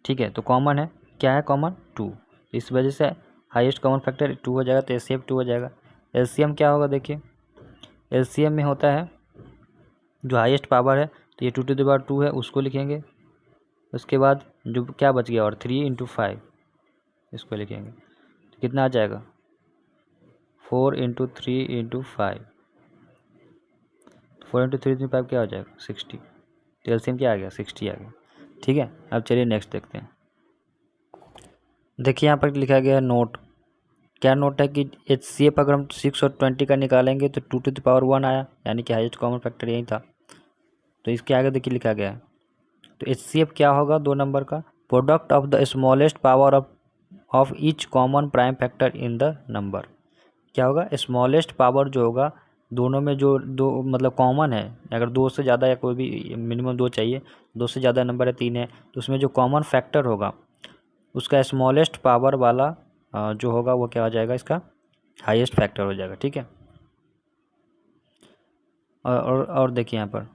ठीक है। तो कॉमन है, क्या है कॉमन, 2। तो इस वजह से हाईएस्ट कॉमन फैक्टर 2 हो जाएगा, तो HCF 2 हो जाएगा। LCM क्या होगा, देखिए LCM में होता है जो हाईएस्ट पावर है, तो ये 2 है, उसको लिखेंगे। उसके बाद जो क्या बच गया और 3 into 5 इसको लिखेंगे, तो कितना आ जाएगा 4 into 3 into 5, 4 into 3 into 5 क्या हो जाएगा 60। तो एलसीएम क्या आ गया 60 आ गया, ठीक है। अब चलिए नेक्स्ट देखते हैं। देखिए यहाँ पर लिखा गया है नोट, क्या नोट है कि HCF अगर हम 6 और 20 का निकालेंगे तो 2 to the power 1 आया, यानी कि हाईएस्ट कॉमन फैक्टर यही था। तो इसके आगे देखिए लिखा गया है, तो HCF क्या होगा 2 नंबर का, product of the smallest power of each common prime factor in the number. क्या होगा, स्मॉलेस्ट पावर जो होगा दोनों में, जो दो मतलब कॉमन है, अगर 2 से ज़्यादा या कोई भी मिनिमम 2 चाहिए, 2 से ज़्यादा नंबर है 3 है, तो उसमें जो कॉमन फैक्टर होगा उसका स्मॉलेस्ट पावर वाला जो होगा वो क्या हो जाएगा, इसका हाईएस्ट फैक्टर हो जाएगा, ठीक है। और देखिए यहाँ पर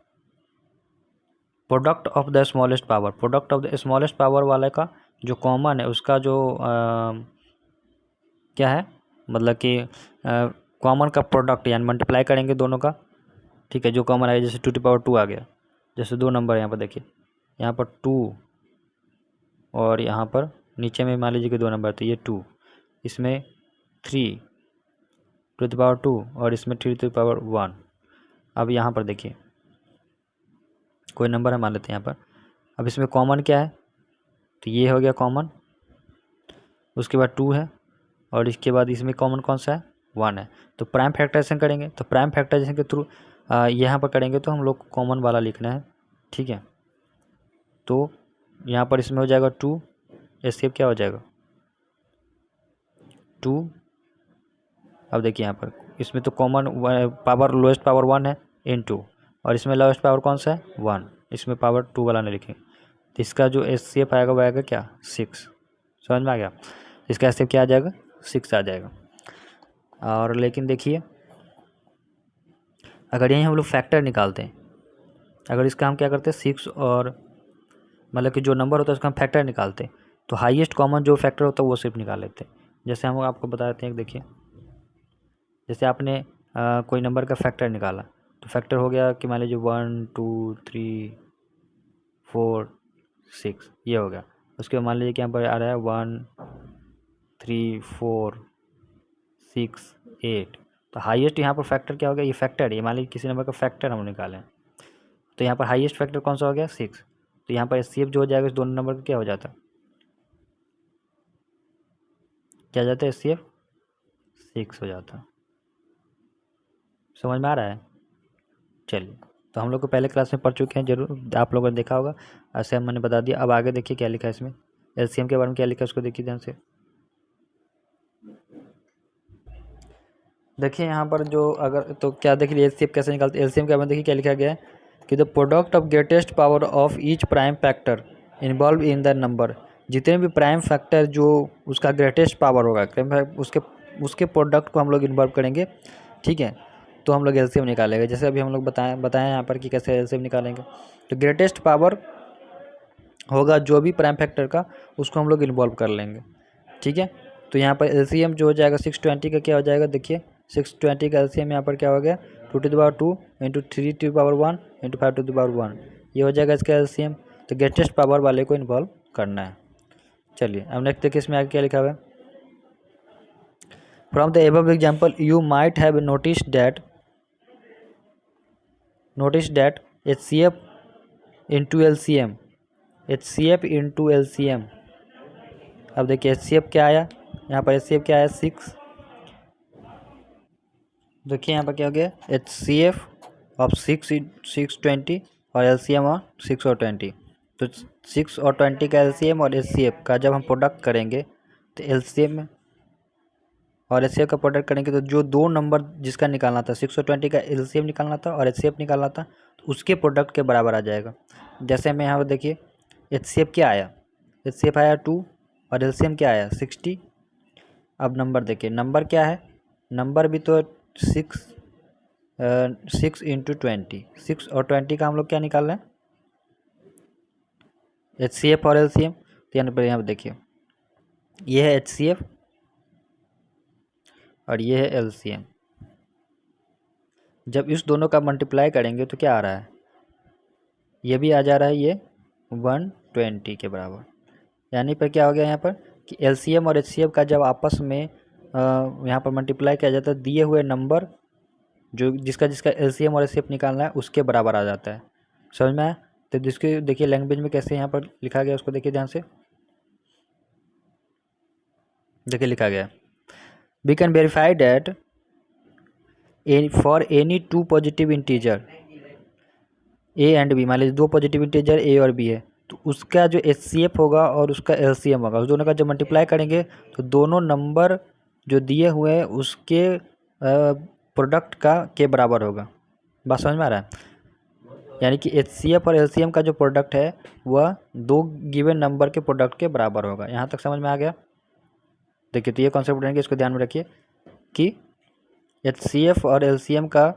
product of the smallest power, product of the smallest power वाले का जो कॉमन है उसका जो क्या है, मतलब कि कॉमन का प्रोडक्ट, यानी मल्टीप्लाई करेंगे दोनों का, ठीक है। जो कॉमन आया जैसे 2 to the power 2 आ गया, जैसे 2 नंबर यहाँ पर देखिए, यहाँ पर 2 और यहाँ पर नीचे में मान लीजिए कि 2 नंबर, तो ये 2, इसमें 3 2 to the power 2 और इसमें 3 to the power 1। अब यहाँ पर देखिए कोई नंबर है मान लेते हैं यहाँ पर, अब इसमें कॉमन क्या है, तो ये हो गया कॉमन, उसके बाद 2 है और इसके बाद इसमें कॉमन कौन सा है, 1 है। तो प्राइम फैक्टराइजेशन करेंगे, तो प्राइम फैक्टराइजेशन के थ्रू यहाँ पर करेंगे तो हम लोग को कॉमन वाला लिखना है, ठीक है। तो यहाँ पर इसमें हो जाएगा 2, एस्केप क्या हो जाएगा 2। अब देखिए यहाँ पर इसमें तो कॉमन पावर लोएस्ट पावर 1 है इनटू, और इसमें लोएस्ट पावर कौन सा है 1, इसमें पावर 2 वाला नहीं लिखेंगे। तो इसका जो एस्केप आएगा वो आएगा क्या 6, समझ में आ गया। इसका एस्केप क्या आ जाएगा 6 आ जाएगा। और लेकिन देखिए अगर यहीं हम लोग फैक्टर निकालते हैं, अगर इसका हम क्या करते हैं 6 और मतलब कि जो नंबर होता है उसका हम फैक्टर निकालते हैं, तो हाईएस्ट कॉमन जो फैक्टर होता है वो सिर्फ निकाल लेते हैं। जैसे हम आपको बता देते हैं, देखिए जैसे आपने कोई नंबर का फैक्टर निकाला, तो फैक्टर हो गया कि मान लीजिए 1 2 3 4 6, ये हो गया। उसके बाद मान लीजिए कि यहाँ पर आ रहा है 1 3 4 6 8, तो हाईएस्ट यहाँ पर फैक्टर क्या हो गया, ये फैक्टर, ये मान लीजिए किसी नंबर का फैक्टर हम निकालें, तो यहाँ पर हाईएस्ट फैक्टर कौन सा हो गया 6। तो यहाँ पर एचसीएफ जो हो जाएगा इस दोनों नंबर का क्या हो जाता है, क्या जाता है एचसीएफ 6 हो जाता है। समझ में आ रहा है। चलिए, तो हम लोग को पहले क्लास में पढ़ चुके हैं, जरूर आप लोगों ने देखा होगा, ऐसे मैंने बता दिया। अब आगे देखिए क्या लिखा है इसमें, एलसीएम के बारे में क्या लिखा है उसको देखिए ध्यान से। देखिए यहाँ पर जो अगर तो क्या देखिए एलसीएम कैसे निकालते हैं, एलसीएम के बारे में देखिए क्या लिखा गया है कि the product of greatest power of each prime factor involve in the number. जितने भी प्राइम फैक्टर जो उसका ग्रेटेस्ट पावर होगा, उसके प्रोडक्ट को हम लोग इन्वॉल्व करेंगे, ठीक है। तो हम लोग एलसीएम निकालेंगे। जैसे अभी हम लोग बताएं यहाँ पर कि कैसे एलसीएम निकालेंगे। तो ग्रेटेस्ट पावर होगा जो भी प्राइम फैक्टर का, उसको हम लोग इन्वॉल्व कर लेंगे, ठीक है। तो यहाँ पर एलसीएम जो हो जाएगा 620 का क्या हो जाएगा, देखिए 620 का एलसीएम यहाँ पर क्या हो गया 2 इंटू 3 इंटू 5 ये हो जाएगा इसका एलसीएम। तो ग्रेटेस्ट पावर वाले को इन्वॉल्व करना है। चलिए अब नेक्स्ट देखिए इसमें आगे क्या लिखा हुआ है। From the above example you might have notice that HCF into LCM, HCF into LCM. अब देखिए HCF क्या आया, यहाँ पर HCF क्या आया 6। देखिए यहाँ पर क्या हो गया HCF ऑफ 620 और LCM ऑफ 6 और 20। तो 6 और 20 का LCM और HCF का जब हम प्रोडक्ट करेंगे तो LCM और एचसीएफ का प्रोडक्ट करेंगे तो जो दो नंबर जिसका निकालना था 620 का एलसीएम निकालना था और एचसीएफ निकालना था, तो उसके प्रोडक्ट के बराबर आ जाएगा। जैसे हमें यहाँ पर देखिए एचसीएफ क्या आया, एचसीएफ आया 2 और एलसीएम क्या आया 60। अब नंबर देखिए, नंबर क्या है, नंबर भी तो 6 इंटू 20, 6 और 20 का हम लोग क्या निकाल रहे हैं, एचसीएफ और एलसीएम। तो यहाँ पर देखिए ये है एचसीएफ और ये है एलसीएम। जब इस दोनों का मल्टीप्लाई करेंगे तो क्या आ रहा है, ये भी आ जा रहा है ये 120 के बराबर। यानी पर क्या हो गया यहाँ पर कि एलसीएम और एचसीएफ का जब आपस में यहाँ पर मल्टीप्लाई किया जाता है, दिए हुए नंबर जो जिसका एलसीएम और एचसीएफ निकालना है उसके बराबर आ जाता है। समझ में आया? तो जिसके देखिए लैंग्वेज में कैसे यहाँ पर लिखा गया उसको देखिए ध्यान से, देखिए लिखा गया we can verify that for any two positive integer A and B, मान लीजिए दो पॉजिटिव इंटीजर ए और बी है, तो उसका जो एचसीएफ होगा और उसका एलसीएम होगा, उस दोनों का जब मल्टीप्लाई करेंगे तो दोनों नंबर जो दिए हुए हैं उसके प्रोडक्ट का के बराबर होगा। बात समझ में आ रहा है? यानी कि एचसीएफ और एलसीएम का जो प्रोडक्ट है वह दो गिवन नंबर के प्रोडक्ट के बराबर होगा। यहाँ तक समझ में आ गया? देखिए तो ये कॉन्सेप्ट रहेंगे, इसको ध्यान में रखिए कि एचसीएफ और एलसीएम का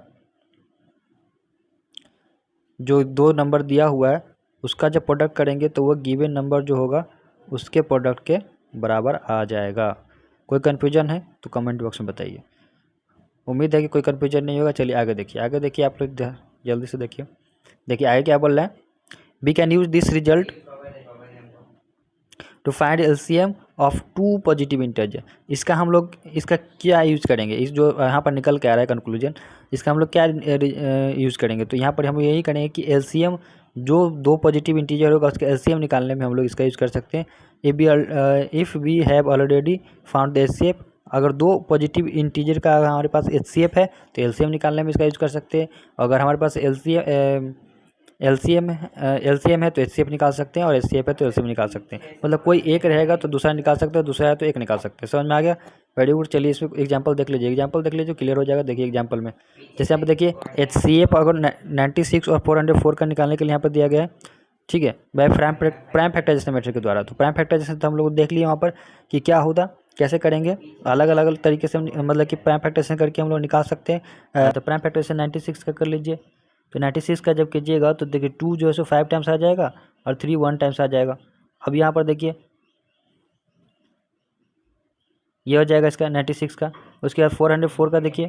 जो दो नंबर दिया हुआ है उसका जब प्रोडक्ट करेंगे तो वह गिवन नंबर जो होगा उसके प्रोडक्ट के बराबर आ जाएगा। कोई कन्फ्यूजन है तो कमेंट बॉक्स में बताइए। उम्मीद है कि कोई कन्फ्यूजन नहीं होगा। चलिए आगे देखिए, आगे देखिए आप लोग जल्दी से देखिए। देखिए आगे क्या बोल रहे हैं, we can use this result to find LCM of two positive integer. इसका हम लोग इसका क्या यूज करेंगे, इस जो यहाँ पर निकल के आ रहा है कंक्लूजन, इसका हम लोग क्या यूज़ करेंगे, तो यहाँ पर हम यही करेंगे कि एलसीएम जो दो पॉजिटिव इंटीजर होगा उसका एलसीएम निकालने में हम लोग इसका यूज़ कर सकते हैं। If we have already found the HCF, अगर दो पॉजिटिव इंटीजर का हमारे पास एचसीएफ है तो एलसीएम निकालने में इसका यूज़ कर सकते हैं। अगर हमारे पास एलसीएम है तो एचसीएफ निकाल सकते हैं और एचसीएफ है तो एलसीएम निकाल सकते हैं। मतलब कोई एक रहेगा तो दूसरा निकाल सकते हैं, दूसरा है तो एक निकाल सकते हैं। समझ में आ गया? Very good. चलिए इसमें एग्जांपल देख लीजिए, एग्जांपल देख लीजिए क्लियर हो जाएगा। देखिए एग्जांपल में जैसे यहाँ पर देखिए एचसीएफ अगर 96 और 404 का निकालने के लिए यहाँ पर दिया गया है, ठीक है, बाय प्राइम फैक्टराइजेशन मेथड के द्वारा। तो प्राइम फैक्टराइजेशन तो हम लोग देख लिए वहाँ पर कि क्या होता, कैसे करेंगे, अलग अलग तरीके से मतलब कि प्राइम फैक्टराइजेशन करके हम लोग निकाल सकते हैं। तो प्राइम फैक्टराइजेशन 96 का कर लीजिए। तो 96 का जब कीजिएगा तो देखिए 2 जो है सो 5 टाइम्स आ जाएगा और 3 1 टाइम्स आ जाएगा। अब यहाँ पर देखिए ये हो जाएगा इसका 96 का। उसके बाद 404 का देखिए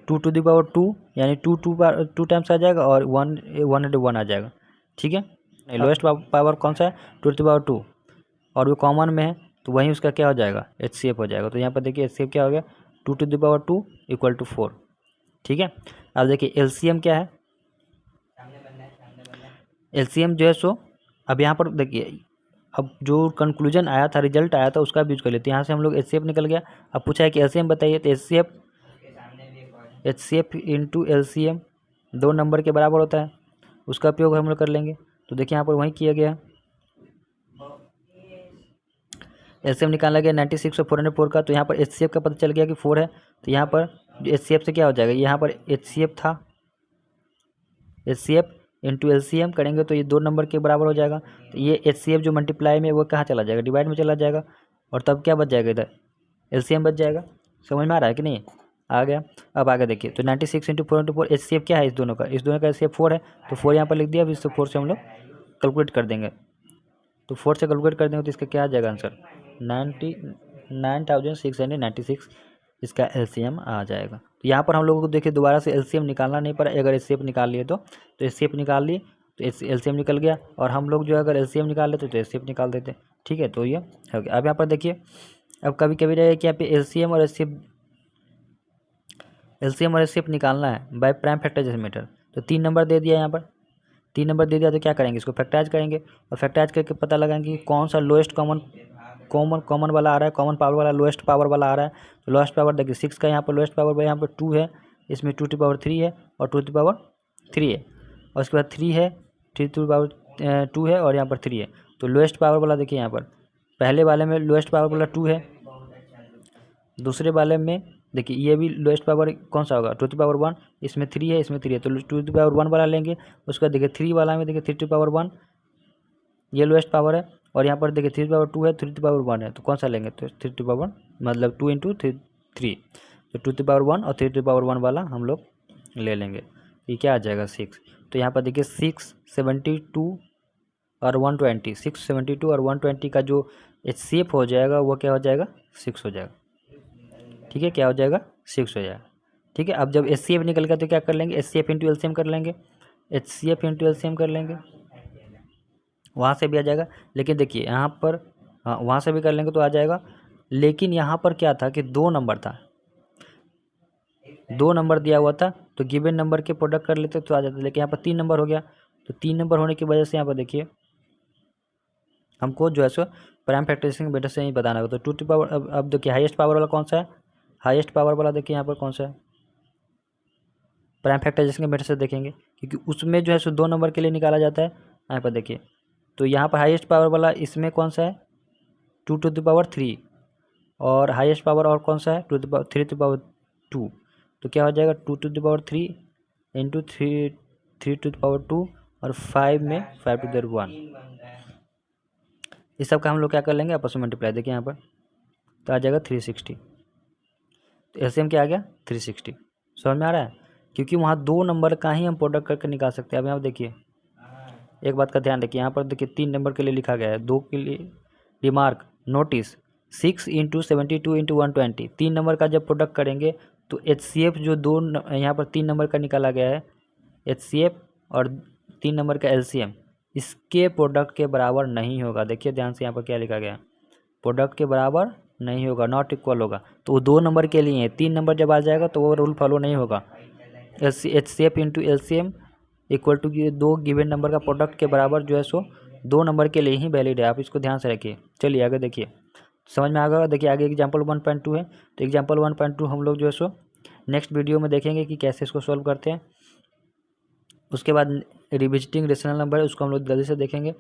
2 टू द पावर 2 यानी 2 टाइम्स आ जाएगा और 101 आ जाएगा। ठीक है, लोएस्ट पावर कौन सा है, 2 टू द पावर 2, और वो कॉमन में है तो वहीं उसका क्या हो जाएगा, एचसीएफ हो जाएगा। तो यहाँ पर देखिए एचसीएफ क्या हो गया, 2 to the power 2 equal to 4। ठीक है, अब देखिए एलसीएम क्या है, एलसीएम जो है सो अब यहाँ पर देखिए अब जो कंक्लूजन आया था, रिजल्ट आया था उसका भी यूज कर लेते हैं। यहाँ से हम लोग एचसीएफ निकल गया। अब पूछा है कि एलसीएम बताइए, तो एचसीएफ इंटू एलसीएम दो नंबर के बराबर होता है, उसका उपयोग हम लोग कर लेंगे। तो देखिए यहाँ पर वही किया गया है, एलसीएम निकाला गया 96 और 404 का। तो यहाँ पर एचसीएफ का पता चल गया कि 4 है, तो यहाँ पर एचसीएफ से क्या हो जाएगा, यहाँ पर एचसीएफ था, एचसीएफ इंटू एलसीएम करेंगे तो ये दो नंबर के बराबर हो जाएगा। तो ये एचसीएफ जो मल्टीप्लाई में वो कहाँ चला जाएगा, डिवाइड में चला जाएगा, और तब क्या बच जाएगा, इधर एलसीएम बच जाएगा। समझ में आ रहा है कि नहीं, आ गया। अब आगे देखिए, तो 96 इंटू 4 एचसीएफ क्या है, इस दोनों का एचसीएफ 4 है, तो 4 यहाँ पर लिख दिया। अब इससे 4 से हम लोग कैलकुलेट कर देंगे, तो 4 से कैलकुलेट कर देंगे तो इसका क्या आ जाएगा आंसर, 99,696 इसका एलसीएम आ जाएगा। तो यहाँ पर हम लोगों को देखिए दोबारा से एलसीएम निकालना नहीं पड़ा, अगर एचसीएफ निकाल लिए तो एचसीएफ निकाल लिए तो एलसीएम निकल गया, और हम लोग जो अगर एलसीएम निकाल लेते तो एचसीएफ निकाल देते। ठीक है, तो ये हो गया। अब यहाँ पर देखिए, अब कभी कभी रहेगा कि यहाँ पे एलसीएम और एचसीएफ निकालना है बाय प्राइम फैक्टराइजेशन मेथड। तो 3 नंबर दे दिया, यहाँ पर 3 नंबर दे दिया, तो क्या करेंगे, इसको फैक्टराइज करेंगे, और फैक्टराइज करके पता लगाएंगे कि कौन सा लोएस्ट कॉमन वाला आ रहा है, कॉमन पावर वाला लोएस्ट पावर वाला आ रहा है। तो लोएस्ट पावर देखिए 6 का यहाँ पर लोएस्ट पावर यहाँ पर 2 है, इसमें 2 टू पावर 3 है और 2 टू पावर 3 है, और उसके बाद 3 है, 3 टू पावर 2 है और यहाँ पर 3 है। तो लोएस्ट पावर वाला देखिए यहाँ पर पहले वाले में लोएस्ट पावर वाला 2 है, दूसरे वाले में देखिए ये भी लोएस्ट पावर कौन सा होगा, टू द पावर 1, इसमें 3 है, इसमें 3 है, तो टू द पावर 1 वाला लेंगे। उसका देखिए 3 वाला में देखिए 3 टू पावर 1 ये लोएस्ट पावर है, और यहाँ पर देखिए 3 टू पावर 2 है, 3 टू पावर 1 है, तो कौन सा लेंगे, तो 3 टू पावर मतलब 2 इंटू 3, तो 2 टू पावर 1 और 3 टू पावर 1 वाला हम लोग ले लेंगे। ये क्या आ जाएगा 6। तो यहाँ पर देखिए 6, 72 और 120, 672 और 120 का जो HCF हो जाएगा वो क्या हो जाएगा, 6 हो जाएगा। ठीक है, क्या हो जाएगा, 6 हो जाएगा। ठीक है, अब जब HCF निकल गया तो क्या कर लेंगे, HCF इंटू LCM कर लेंगे, HCF इंटू LCM कर लेंगे, वहाँ से भी आ जाएगा। लेकिन देखिए यहाँ पर, हाँ वहाँ से भी कर लेंगे तो आ जाएगा, लेकिन यहाँ पर क्या था कि 2 नंबर था, 2 नंबर दिया हुआ था, तो गिवन नंबर के प्रोडक्ट कर लेते तो आ जाता, लेकिन यहाँ पर 3 नंबर हो गया, तो 3 नंबर होने की वजह से यहाँ पर देखिए हमको जो है सो प्राइम फैक्टराइजेशन मेथड से ही बताना होगा। तो 2 टू पावर, अब देखिए हाईएस्ट पावर वाला कौन सा है, हाईएस्ट पावर वाला देखिए यहाँ पर कौन सा है, प्राइम फैक्टराइजेशन के मेथड से देखेंगे, क्योंकि उसमें जो है सो 2 नंबर के लिए निकाला जाता है। यहाँ पर देखिए, तो यहाँ पर हाईएस्ट पावर वाला इसमें कौन सा है, 2 टू द पावर 3, और हाईएस्ट पावर और कौन सा है, 3 टू पावर 2, तो क्या हो जाएगा 2 to the power 3 into 3 to the power 2, और 5 में 5 टू द पावर 1, इस सब का हम लोग क्या कर लेंगे, आपस में मल्टीप्लाई। देखिए यहाँ पर तो आ जाएगा 360, तो एलसीएम क्या आ गया 360। समझ में आ रहा है, क्योंकि वहाँ 2 नंबर का ही हम प्रोडक्ट करके निकाल सकते हैं। अब यहाँ देखिए एक बात का ध्यान रखिए, यहाँ पर देखिए 3 नंबर के लिए लिखा गया है, 2 के लिए remark notice 6 into 72 into 120, 3 number का जब प्रोडक्ट करेंगे तो HCF जो यहाँ पर 3 नंबर का निकाला गया है HCF और 3 नंबर का LCM, इसके प्रोडक्ट के बराबर नहीं होगा। देखिए ध्यान से यहाँ पर क्या लिखा गया है, प्रोडक्ट के बराबर नहीं होगा, नॉट इक्वल होगा, तो वो 2 नंबर के लिए है, 3 नंबर जब आ जाएगा तो वो रूल फॉलो नहीं होगा। HCF into LCM equal to 2 given number का प्रोडक्ट के बराबर जो है सो 2 नंबर के लिए ही वैलिड है, आप इसको ध्यान से रखिए। चलिए आगे देखिए, समझ में आ गया। देखिए आगे एग्जाम्पल 1.2 है, तो एग्जाम्पल 1.2 हम लोग जो है सो नेक्स्ट वीडियो में देखेंगे कि कैसे इसको सॉल्व करते हैं। उसके बाद रिविजिटिंग रेशनल नंबर है, उसको हम लोग जल्दी से देखेंगे।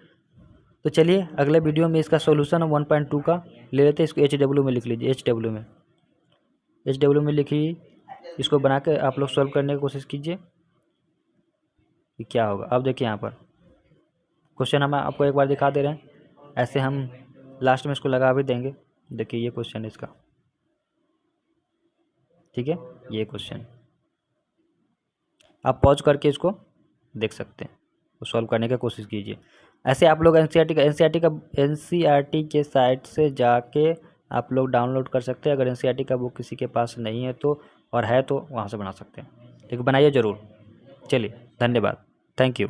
तो चलिए अगले वीडियो में इसका सॉल्यूशन 1.2 का ले लेते हैं। इसको HW में लिख लीजिए, HW में लिखिए, इसको बना के आप लोग सॉल्व करने की कोशिश कीजिए कि क्या होगा। अब देखिए यहाँ पर क्वेश्चन हम आपको एक बार दिखा दे रहे हैं, ऐसे हम लास्ट में इसको लगा भी देंगे। देखिए ये क्वेश्चन है इसका, ठीक है, ये क्वेश्चन आप पॉज करके इसको देख सकते हैं, तो सॉल्व करने की कोशिश कीजिए। ऐसे आप लोग एनसीईआरटी के साइट से जाके आप लोग डाउनलोड कर सकते हैं। अगर एनसीईआरटी का बुक किसी के पास नहीं है तो, और है तो वहाँ से बना सकते हैं, लेकिन बनाइए ज़रूर। चलिए धन्यवाद, थैंक यू।